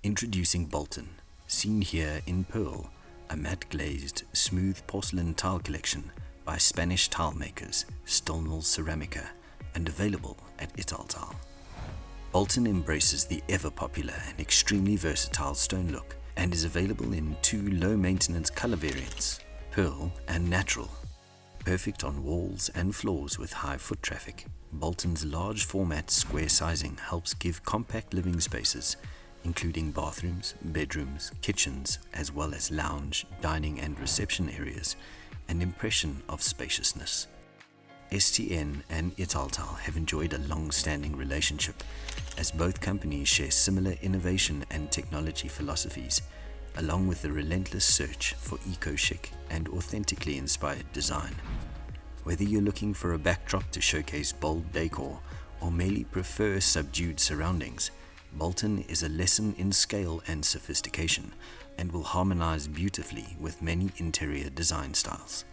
Introducing Bolton, seen here in pearl, a matte glazed, smooth porcelain tile collection by Spanish tile makers Stylnul Ceramica and available at Italtile. Bolton embraces the ever-popular and extremely versatile stone look and is available in two low-maintenance color variants, pearl and natural. Perfect on walls and floors with high foot traffic, Bolton's large format square sizing helps give compact living spaces, including bathrooms, bedrooms, kitchens, as well as lounge, dining and reception areas, an impression of spaciousness. STN and Italtile have enjoyed a long-standing relationship, as both companies share similar innovation and technology philosophies, along with the relentless search for eco-chic and authentically inspired design. Whether you're looking for a backdrop to showcase bold decor or merely prefer subdued surroundings, Bolton is a lesson in scale and sophistication and will harmonize beautifully with many interior design styles.